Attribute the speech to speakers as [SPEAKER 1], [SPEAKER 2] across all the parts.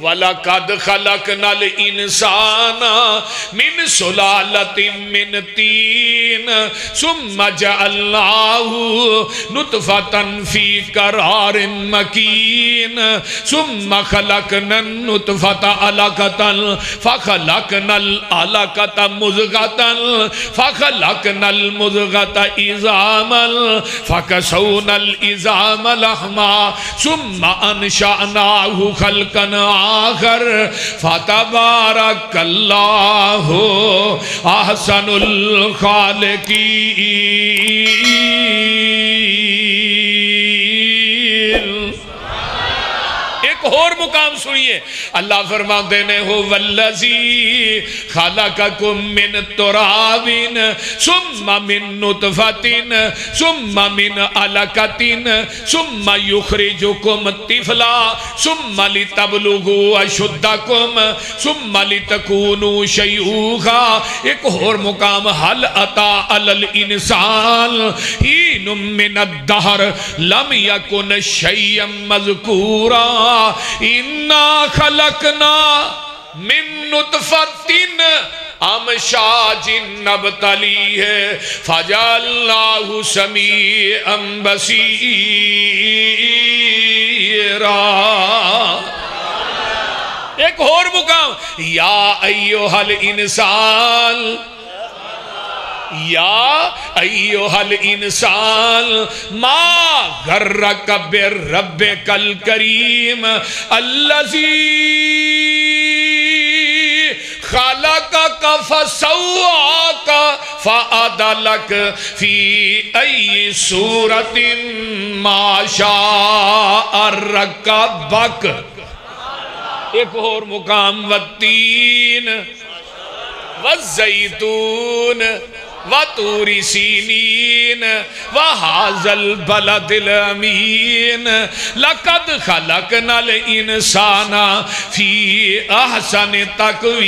[SPEAKER 1] وَلَقَدْ خَلَقْنَا الْإِنسَانَ مِنْ سُلَالَةٍ مِّنْ طِينٍ ثُمَّ جَعَلْنَاهُ نُطْفَةً فِي قَرَارٍ مَّكِينٍ ثُمَّ خَلَقْنَا النُّطْفَةَ عَلَقَةً فَخَلَقْنَا الْعَلَقَةَ مُضْغَةً فَخَلَقْنَا الْمُضْغَةَ عِظَامًا فَكَسَوْنَا الْعِظَامَ لَحْمًا ثُمَّ أَنشَأْنَاهُ خَلْقًا آخر فَتَبَارَكَ اللَّهُ أَحْسَنُ الْخَالِقِينَ۔ ایک اور مقام سنیے، اللہ فرماتے ہیں وَالَّذِي خَلَقَكُم مِّن تُرَابٍ ثُمَّ مِن نُطْفَةٍ ثُمَّ مِنْ عَلَقَةٍ ثُمَّ يُخْرِجُكُمْ طِفْلًا ثُمَّ لِتَبْلُغُوا أَشُدَّكُمْ ثُمَّ لِتَكُونُوا شَيْخًا۔ ایک اور مقام هَلْ أَتَىٰ عَلَى الْإِنسَانِ حِينٌ مِّنَ الدَّهْرِ لَمْ يَكُنْ شَيْئًا مَّذْكُورًا اِنَّا خَلَقْنَا مِن نُطْفَةٍ امشاج نبتلیہ فجعلناہ سمیعا بصیرا۔ ایک اور مقام یا ایہا الانسان یا ایہا الانسان ما غرک بربک الکریم الذی خلقک فسواک فعدلک فی ای صورت ما شاء رکبک۔ ایک اور مقام والتین والزیتون وطور سینین وہذا البلد الامین لقد خلقنا الانسان فی احسن تقویم۔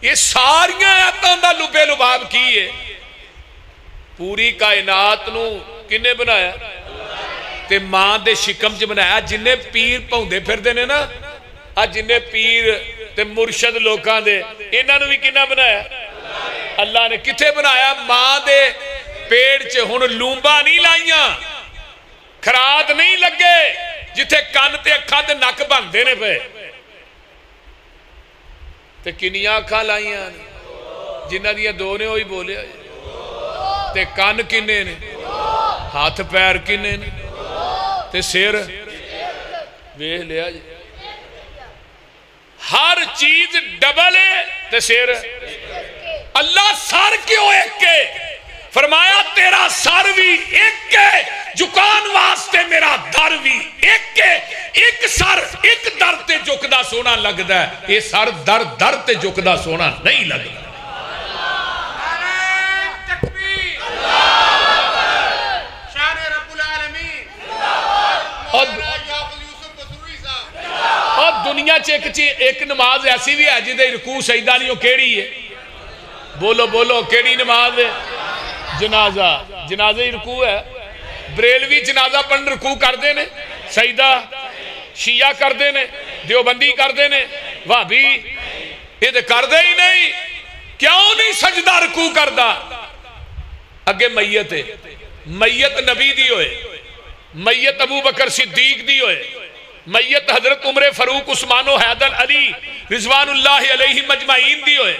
[SPEAKER 1] یہ ساریاں آیاتاں دا لبے لباب کی ہے۔ پوری کائنات نو کنے بنایا؟ تے ماں دے شکم چ بنایا۔ جنہیں پیر پاؤندے پھر دینے نا، جنہیں پیر تے مرشد لوکاں دے، انہاں نو بھی کنا بنایا؟ اللہ نے۔ کتے بنایا؟ ماں دے پیڑ چ ہن لومبا نہیں لائیاں، کھرات نہیں لگے، جتھے کان تے اکھاں تے نک بندے نے پے، تے کنیاں اکھاں لائیاں جنہاں دیاں دو نے وہی بولے، تے کان کنے نے، ہاتھ پیر کنے نے، تے سیر ویہ لیا جی، ہر چیز ڈبل ہے تے سیر۔ اللہ سر کیوں ایک کے؟ فرمایا تیرا سر بھی ایک کے، جکان واسطے میرا در بھی ایک کے۔ ایک سر ایک در تے جکدہ سونا لگ دا ہے، یہ سر در در تے جکدہ سونا نہیں لگ دا۔ اور دنیا ایک نماز ایسی بھی ہے جدے رکوع سجدہ نہیں ہو، کیڑی ہے؟ بولو بولو کیڑی نماز ہے؟ جنازہ۔ جنازہ ہی رکوع ہے۔ بریلوی جنازہ پڑھن رکوع کر دینے، سجدہ شیعہ کر دینے، دیوبندی کر دینے، وہابی یہ تو کر دے ہی نہیں۔ کیوں نہیں سجدہ رکوع کردہ؟ اگے میت ہے، میت نبی دی ہوئے، میت ابو بکر صدیق دی ہوئے، میت حضرت عمر فاروق عثمان و حیدر علی رضوان اللہ علیہ مجمعین دی ہوئے،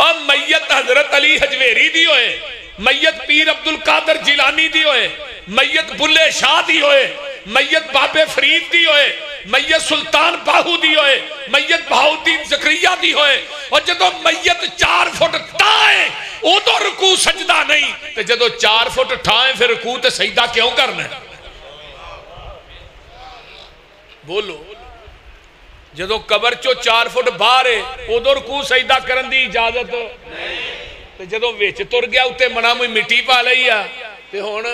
[SPEAKER 1] اور میت حضرت علی حجویری دی ہوئے، میت پیر عبدالقادر جیلانی دی ہوئے، میت بلے شاہ دی ہوئے، میت بابے فرید دی ہوئے، میت سلطان باہو دی ہوئے، میت بہاؤدین زکریہ دی ہوئے۔ اور جدو میت 4 فٹ ٹھائیں او تو رکوع سجدہ نہیں، تو جدو 4 فٹ ٹھائیں پھر رکوع تے سجدہ کیوں کرنا ہے؟ بولو جدو قبر چو 4 فٹ باہر ہے ادھر رکوع سجدہ کرن دی اجازت تے جدو وچ تر گیا اتے منا موئی مٹی پا لئی آ تے ہون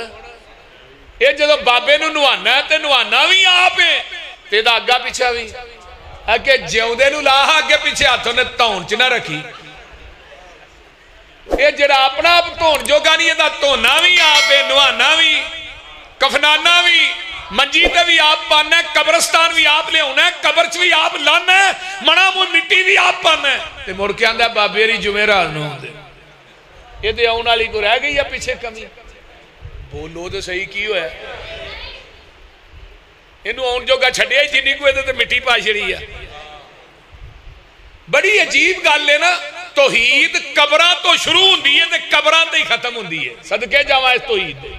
[SPEAKER 1] یہ جدو بابے نو نوانا ہے تے نوانا بھی آپ ہے تے دا آگا پیچھا بھی اگے جیوں دے نو لاہا اگے پیچھے ہاتھوں نے تون چ نہ رکھی یہ جڑا اپنا آپ تون جو گا نہیں ہے دا تونا بھی آپ ہے نوانا کفنانا بھی منجی تے بھی آپ پانا ہے قبرستان بھی آپ لے ہونا ہے قبر چ بھی آپ لانا ہے منا مون مٹی بھی آپ پانا ہے تے مڑ کے آندا بابے ری جمعرات نو دے یہ تے آن والی کو رہ گئی یا پیچھے کمی بولو تے صحیح کی ہویا ہے اینو آن جو گا چھڈیا ہی جنی کو تے مٹی پا چھڑی ہے بڑی عجیب گل ہے نا توحید قبراں تو شروع ہوندی ہے تے قبراں تے ہی ختم ہوندی ہے صدقے جاواں اس توحید دے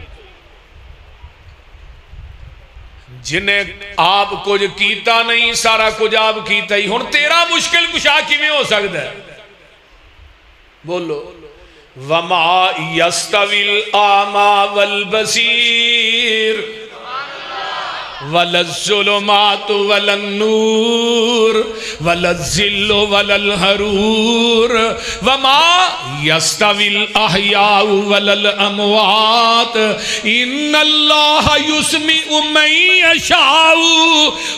[SPEAKER 1] جنہیں آپ کچھ کیتا نہیں سارا کچھ آپ کیتا ہی ہن تیرا مشکل کشا کیویں ہو سکتا ہے بولو وما یستوی الاعمی والبصیر ولا الظلمات ولا النور ولا الظل ولا الحرور وما يستوي الأحياء ولا الأموات إن الله يسمع من يشاء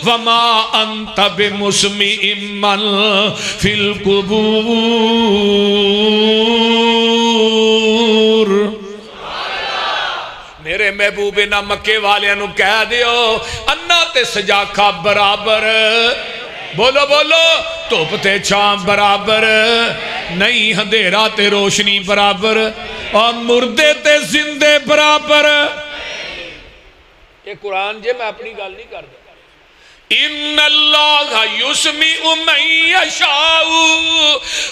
[SPEAKER 1] وما أنت بمسمع من في القبور میرے محبوب نہ مکے والے نو کہہ دیو انا تے سجاکھا برابر بولو بولو دھوپ تے چھاں برابر نہیں اندھیرا تے روشنی برابر اور مردے تے زندے برابر یہ قرآن جے میں اپنی گل نہیں کر دیا ان اللہ یسمع من یشاء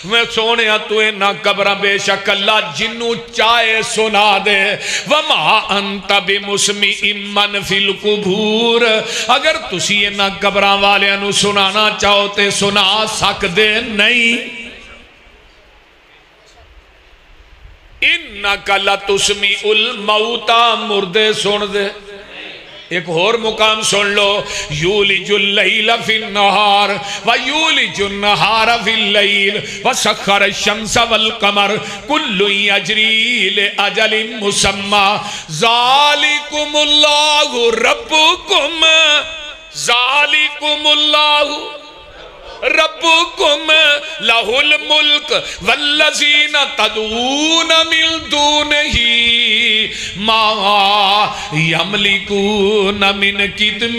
[SPEAKER 1] میں سونے تو اینا قبرہ بے شک اللہ جنو چاہے سنا دے وما انت بمسمع من فی القبور اگر تسی اینا قبرہ والے انو سنانا چاہو تے سنا سک دے نہیں انکا لتسمع الموتى مردے سن دے ایک اور مقام سن لو یولج اللیل فی النہار ویولج النہار فی اللیل وسخر الشمس والقمر کل یجری لأجل مسمى ذالکم اللہ ربکم ذالکم اللہ ربکم لہ الملک والذین تدعون من دونہ ما یملکون من قطمیر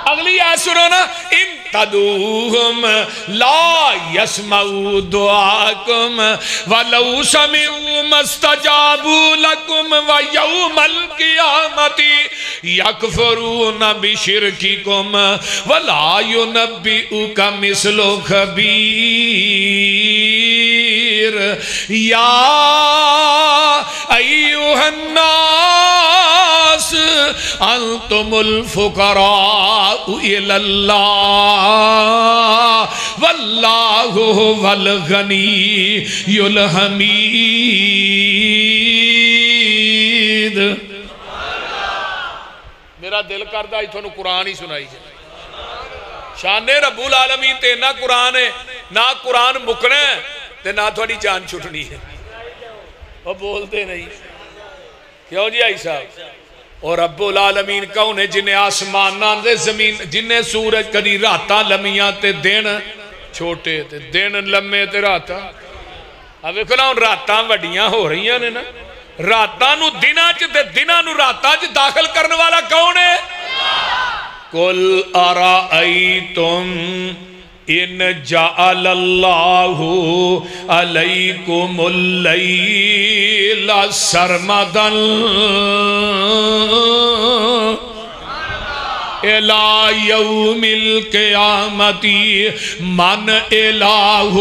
[SPEAKER 1] اگلی آیت سنو نا ان تدعوہم لا یسمعوا دعاکم ولو سمعوا ما استجابوا لکم ویوم القیامت یکفرون بشرککم ولا ینبئک مثل خبیر یا ایوہ الناس انتم الفقراء الی اللہ واللہ والغنی الحمید میرا دل کردہ ہی تھوڑا قرآن ہی سنائی جائے شان رب العالمین تے نہ قرآن ہے نہ قرآن مکنا ہے تے نہ تھوڑی جان چھٹنی ہے وہ بولتے نہیں کیوں جی آئی صاحب اور رب العالمین کون ہے جنہیں آسمانان دے زمین جنہیں سورج کدی راتاں لمیاں تے دن چھوٹے تے دن لمے تے راتاں اب ایک نا ان راتاں وڈیاں ہو رہی ہیں نا راتاں نو دنہ تے دنہ نو راتاں داخل کرنے والا کون ہے قل ارائیتم ان جعل اللہ علیکم اللیل سرمدن الى یوم القیامت من الہ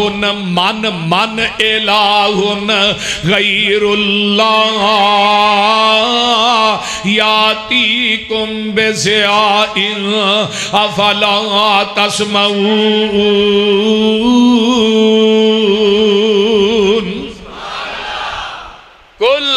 [SPEAKER 1] غیر اللہ یاتیکم بضیاء افلا تسمعون قل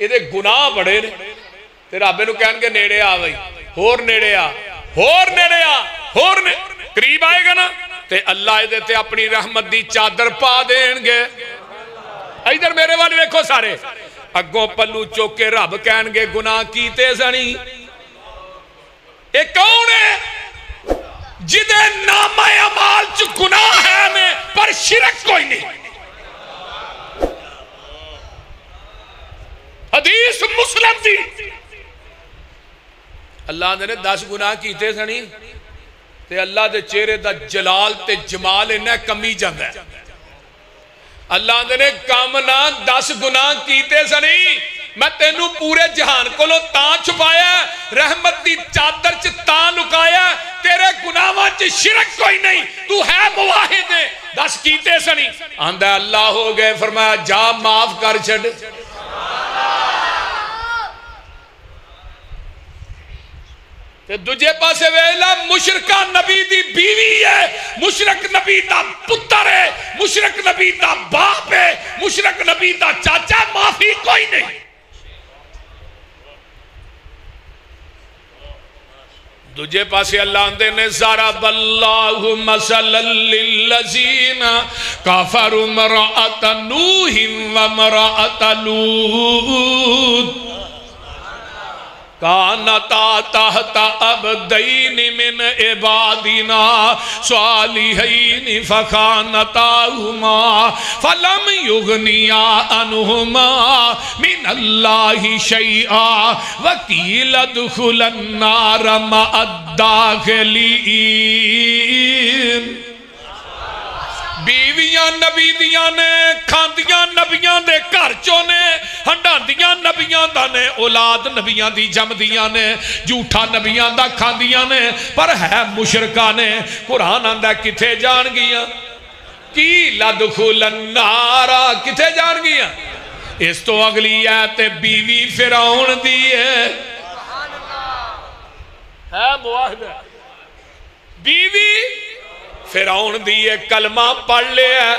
[SPEAKER 1] یہ گناہ بڑے نے تے رب نو کہن گے نیڑے آ بھائی ہور نیڑے آ ہور نیڑے آ ہور قریب آئے گا نا تے اللہ یہ تے اپنی رحمت دی چادر پا دین گے ادھر میرے والے دیکھو سارے اگوں پلو چوکے رب کہن گے گناہ کیتے سنی ایک کون ہے جدے نامہ اعمال چ گناہ ہے میں پر شرک کوئی نہیں حدیث مسلم دی اللہ نے 10 گناہ کیتے سنی تے اللہ دے چہرے دا جلال تے جمال انہیں کمی جاندہ ہے اللہ نے کام نہ 10 گناہ کیتے سنی میں تینوں پورے جہان کو لو تاں چھپایا رحمت دی چادر چ تاں لکایا تیرے گناہاں چ شرک کوئی نہیں تو ہے موحد ہے 10 کیتے سنی آندہ اللہ ہو گئے فرمایا جا معاف کر چھڑ دجے پاسے ویلا مشرکہ نبی دی بیوی ہے مشرک نبی دا پتر ہے مشرک نبی دا باپ ہے مشرک نبی دا چاچا معافی کوئی نہیں دجے پاسے اللہ اندے نے ضرب اللہ مثلا للذین کفروا امرأۃ نوح وامرأۃ لوط کانتا تحت عبدین من عبادنا صالحین فخانتاہما فلم یغنیا عنہما من اللہ شیئا وقیل ادخلا النار مع الداخلین بیویاں نبی دیاں نے کھاندیاں نبیاں دے گھر چوں نے ہنڈاندیاں نبیاں دا نے اولاد نبیاں دی جم دیاں نے جھوٹا نبیاں دا کھاندیاں نے پر ہے مشرکہ نے قرآن آندہ کتھے جان گیاں کی لدخل النار کتھے جان گیاں اس تو اگلی آیت بیوی فرعون دی ہے معاہدہ بیوی فرعون دیئے کلمہ پڑھ لے ہے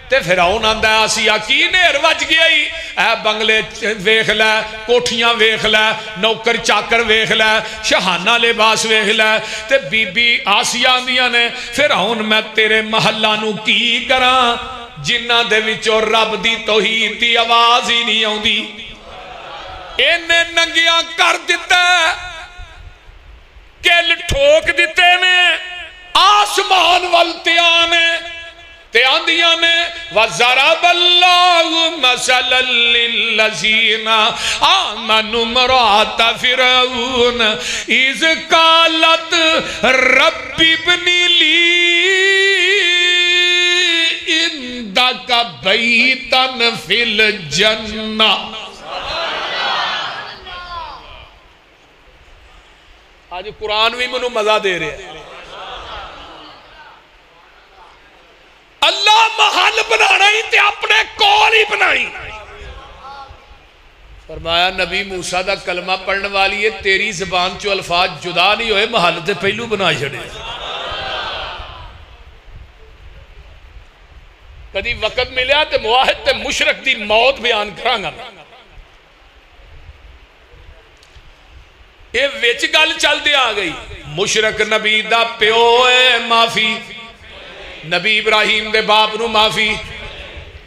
[SPEAKER 1] تے فرعون آندہ آسیہ کی نیر وج گئی اے بنگلے ویخ لے کوٹھیاں ویخ لے نوکر چاکر ویخ لے شہانہ لباس ویخ لے تے بی بی آسیہ آندیاں نے فرعون میں تیرے محلہ نو کی کراں جنہ دے وچو رب دی توحید دی آواز ہی نہیں آؤں دی انہیں ننگیاں کر دیتا ہے کل ٹھوک دیتے نے آسمان والتیانے تیاندیاں نے وَضَرَبَ اللَّهُ مَثَلًا لِلَّذِينَ آمَنُوا امْرَأَتَ فِرْعَوْنَ إِذْ قَالَتْ رَبِّ ابْنِ لِي عِندَكَ بَيْتًا فِي الْجَنَّةِ آج قرآن بھی منو مزہ دے رہے ہیں اللہ محل بنانا ہی تے اپنے کول ہی بنائی فرمایا نبی موسیٰ دا کلمہ پڑھنے والی ہے تیری زبان چو الفاظ جدا نہیں ہوئے محل تے پہلو بنا چھڑے کدی وقت ملیا تے موحد تے مشرک دی موت بیان کرانگا یہ ویچ گل چل دے آگئی مشرک نبی دا پیو ہے معافی نبی ابراہیم دے باپ نو معافی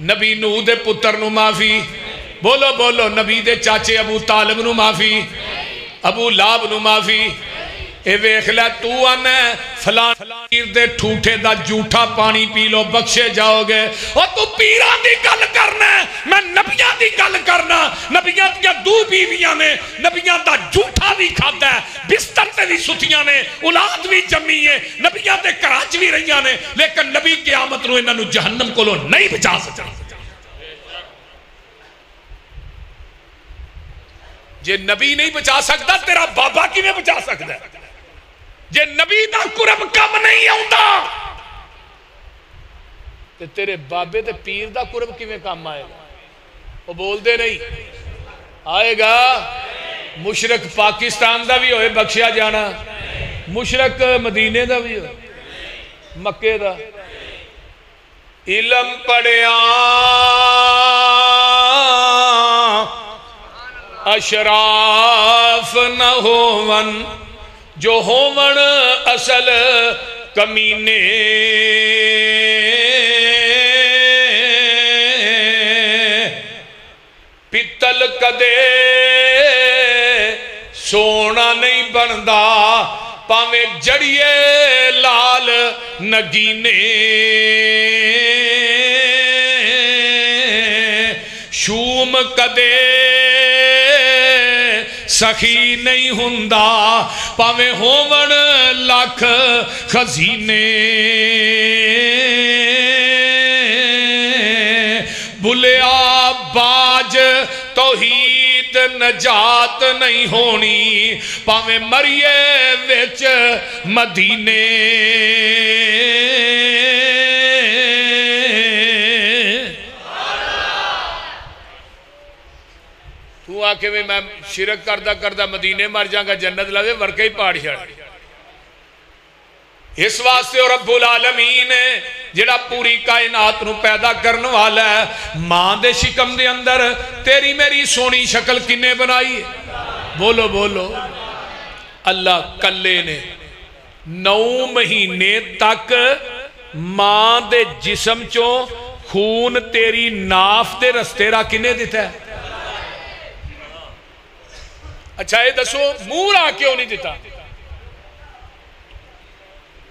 [SPEAKER 1] نبی نوح دے پتر نو معافی بولو بولو نبی دے چاچے ابو طالب نو معافی ابو لاب نو معافی اے ویکھ لے تو آنے فلان پیر دے ٹھوٹے دا جھوٹا پانی پی لو بخشے جاؤ گے اور تو پیران دی گل کرنا ہے میں نبیان دی گل کرنا نبیان دیا دو بیویاں نے نبیان دا جھوٹا بھی کھاتا ہے بستر تے بھی ستیاں نے اولاد بھی جمی ہے نبیان دے کراچ بھی رہیاں نے لیکن نبی قیامت نو انہوں جہنم کو لو نہیں بچا سکتا جے نبی نہیں بچا سکتا تیرا بابا کی میں بچا سکتا ہے جے نبی دا قرب کم نہیں آؤندا تے تیرے بابے تے پیر دا قرب کی میں کم آئے گا وہ بول دے نہیں آئے گا مشرق پاکستان دا بھی ہوئے بخشیا جانا مشرق مدینے دا بھی ہوئے مکے دا علم پڑھیا اشراف نہ ہوون جو ہوون اصل کمینے پتل کدے سونا نہیں بندا پاویں جڑیے لال نگینے شوم کدے سخی نہیں ہندا پاویں ہوون لاکھ خزینے بلیا باج توحید نجات نہیں ہونی پاویں مریے وچ مدینے تو آکے میں شرک کردہ مدینے مر جاؤں گا جنت لگے ورکے ہی پاڑ چھڑ اس واسطے اور رب العالمین جڑا پوری کائنات نو پیدا کرنے والا ہے ماں دے شکم دے اندر تیری میری سونی شکل کنے بنائی ہے بولو بولو اللہ کلے نے 9 مہینے تک ماں دے جسم چوں خون تیری ناف دے رستے را کنے دیتا ہے اچھا یہ دسو مورا کیوں نہیں دیتا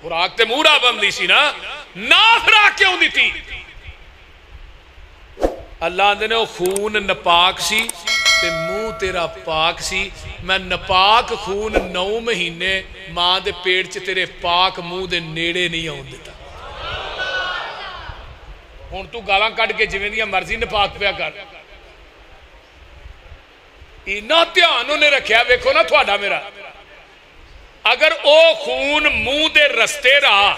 [SPEAKER 1] خوراک تے مورا بندی سی نا نافرا کیوں دیتی اللہ دے نے خون نپاک سی تے منہ تیرا پاک سی میں نپاک خون 9 مہینے ماں دے پیڑ چ تیرے پاک منہ دے نیڑے نہیں آن دیتا ہون تو گالاں کٹ کے جویں دی مرضی نپاک پیا کر اینا دھیان نے رکھیا ویکھو نا تھوڑا میرا اگر او خون منہ دے رستے رہا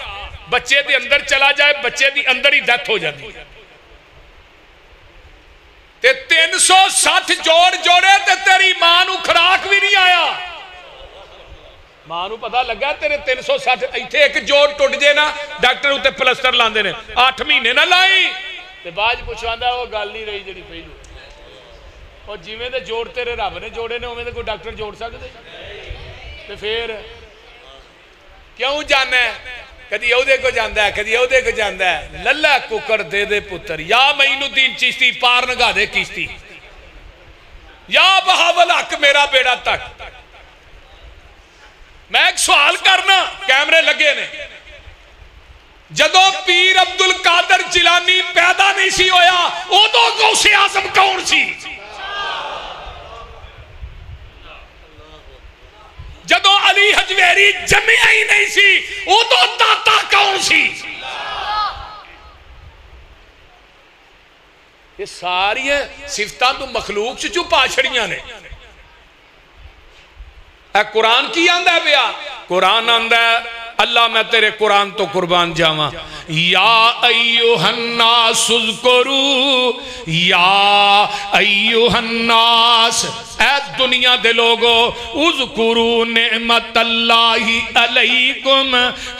[SPEAKER 1] بچے دے اندر چلا جائے بچے دی اندر ہی ڈیتھ ہو جاتی تے 360 جوڑ جوڑے تے تیری ماں نو کھراک بھی نہیں آیا ماں نو پتہ لگا تیرے 360 ایتھے ایک جوڑ ٹوٹ جے نا ڈاکٹر ہوتے پلسٹر لاندے نے 8 مہینے نہ لائی تے باج پوچھواندا وہ گل نہیں رہی جڑی پہلو اور جیویں دے جوڑ تیرے رب نے جوڑے نے اوویں دے کوئی ڈاکٹر جوڑ سکدے تے پھر کیوں جانا ہے کدی اودے کو جاندا ہے کدی اودے کو جاندا ہے للہ ککر دے دے پتر یا معین الدین چشتی پار نگا دے کشتی یا بہاول حق میرا بیڑا تک میں ایک سوال کرنا کیمرے لگے نے جدو پیر عبدالقادر جیلانی پیدا نہیں سی ہویا او تو غوث اعظم کون سی جدو علی حجویری جمعہ ہی نہیں سی وہ تو داتا کون سی یہ ساری صفتاں تو مخلوق سے چھپا چھڑیاں نے اے قرآن کی آندہ ہے بیا قرآن آندہ ہے اللہ میں تیرے قرآن تو قربان جاواں یا ایوہ الناس اذکرو یا ایوہ الناس اے دنیا دے لوگو اذکرو نعمت اللہ علیکم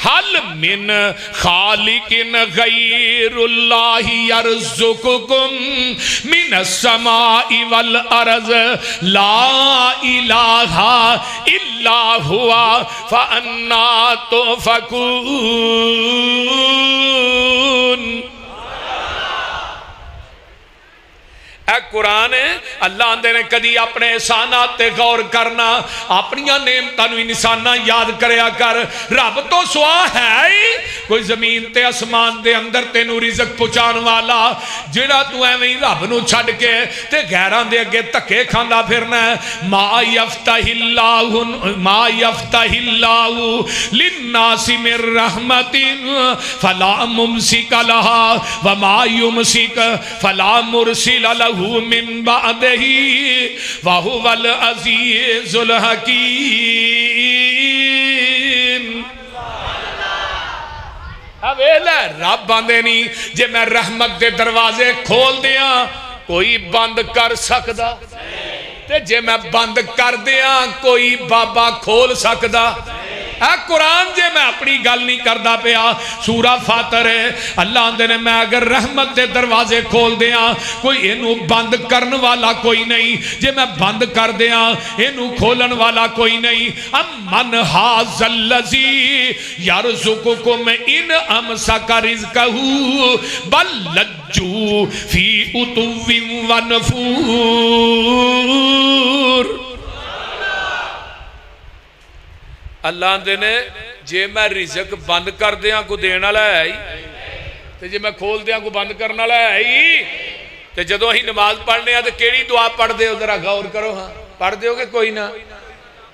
[SPEAKER 1] حل من خالق غیر اللہ یرزقکم من السماء والارض لا الہ الا ہوا فانا تؤفکون اے قرآن ہے اللہ اندے نے کدی اپنے احسانات تے غور کرنا اپنیاں نعمتاں انساناں یاد کریا کر رب تو سوا ہے ہی کوئی زمین تے اسمان دے اندر تینو رزق پہنچان والا جڑا تو ایویں رب نو چھڈ کے تے غیراں دے اگے تکے کھاندا پھرنا ہے ما یفتح اللہ للناس من رحمت فلا ممسک لها وما یمسک فلا مرسل له من بعده وهو العزيز الحكيم رب باندے نہیں جے میں رحمت دے دروازے کھول دیاں کوئی بند کر سکدا تے جے میں بند کر دیاں کوئی بابا کھول سکدا اے قرآن جے میں اپنی گل نہیں کردا پیا سورہ فاتر ہے اللہ آندے نے میں اگر رحمت دے دروازے کھول دیاں کوئی اینو بند کرن والا کوئی نہیں جے میں بند کر دیاں اینو کھولن والا کوئی نہیں امن ھذا الذی یرزقکم ان امسک رزقہ بل لجوا فی عتو و نفور اللہ دے نے جے میں رزق بند کر دیاں کو دین والا ہے ہی تے جے میں کھول دیاں کو بند کرن والا ہے ہی تے جدوں ہی نماز پڑھنے ہیں تے کیڑی دعا پڑھ دے ذرا غور کرو ہاں پڑھ دیو گے کوئی نہ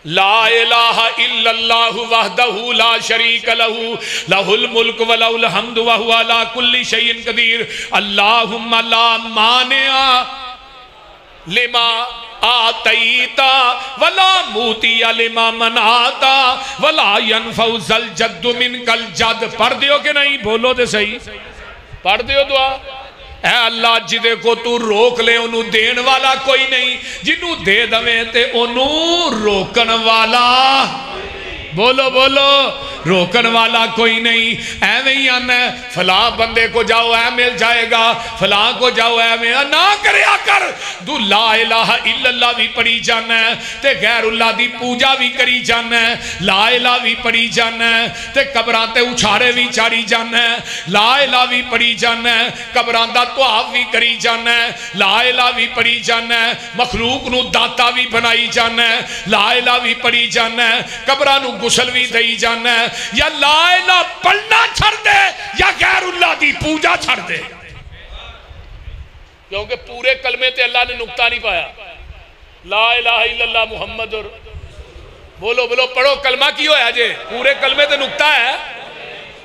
[SPEAKER 1] لا الہ الا اللہ وحدہ لا شریک لہ لہ الملک و لہ الحمد وہو علی کل شیء قدیر اللہم لا مانع لما آتیتا ولا موتی لما منعتا ولا ینفع ذا الجد منک الجد پڑھ دیو کہ نہیں بولو دے صحیح پڑھ دیو دعا اے اللہ جدے کو تو روک لے انہوں دین والا کوئی نہیں جنہوں دے دویں تے انہوں روکن والا بولو بولو روکن والا کوئی نہیں اے میں آنا ہے فلاں بندے کو جاؤ اے مل جائے گا فلاں کو جاؤ اے میں نہ کریا کر دو لا الہ الا اللہ بھی پڑھی جانا ہے تے غیر اللہ دی پوجا بھی کری جانا ہے لا الہ بھی پڑھی جانا ہے تے قبران تے اچھارے بھی چاڑی جانا ہے لا الہ بھی پڑھی جانا ہے قبران دا طواف بھی کری جانا ہے لا الہ بھی پڑھی جانا ہے مخلوق نو داتا بھی بنائی جانا ہے لا الہ بھی پڑھی جانا ہے قبران نو غسل بھی دئی جانا ہے یا لا الہ پڑھنا چھڑ دے یا غیر اللہ دی پوجا چھڑ دے کیونکہ پورے کلمے تے اللہ نے نقطہ نہیں پایا لا الہ الا اللہ محمد اور بولو بولو پڑھو کلمہ کی ہویا جے پورے کلمے تے نقطہ ہے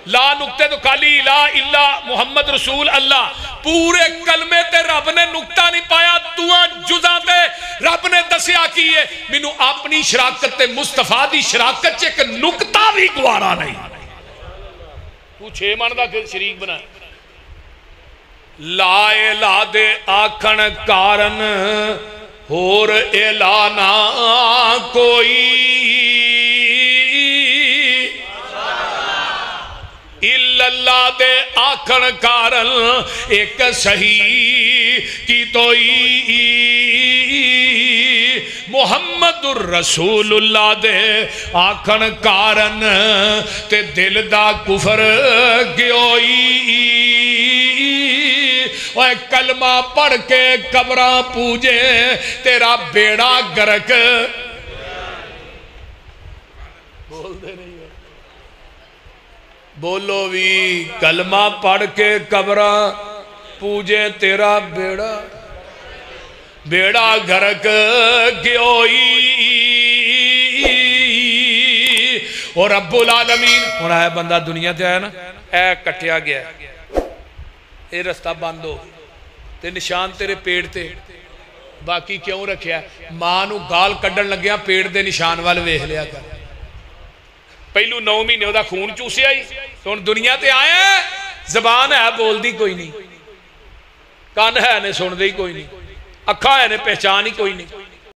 [SPEAKER 1] لا نقطے تو خالی لا الہ محمد رسول اللہ پورے کلمے تے رب نے نقطہ نہیں پایا دعا جزا تے رب نے دسیا کیے مینوں اپنی شراکت تے مصطفیٰ دی شراکت چے کہ نقطہ بھی گوارا نہیں تو 6 من دا شریک بنا لا الہ دے آکھن کارن ہور الہ نہ کوئی اللہ دے آکھن کارن ایک صحیح کی توئی محمد الرسول اللہ دے آکھن کارن تے دل دا کفر گیوئی اوہ کلمہ پڑھ کے قبراں پوجے تیرا بیڑا گرک بول دے نہیں بولو بھی کلمہ پڑھ کے قبراں پوجے تیرا بیڑا گھرک گیوئی اور رب العالمین ہونا ہے بندہ دنیا تے آیا نا اے کٹیا گیا اے رستہ بند ہو تے نشان تیرے پیڑ تے باقی کیوں رکھیا ماں نو گال کڈن لگیا پیڑ دے نشان والے ویکھ لیا کر پہلو 9 مہینے دا خون چوسے آئی تو دنیا تے آئے زبان ہے بول دی کوئی نہیں کان ہے نے سن دی کوئی نہیں اکھا ہے نے پہچان ہی کوئی نہیں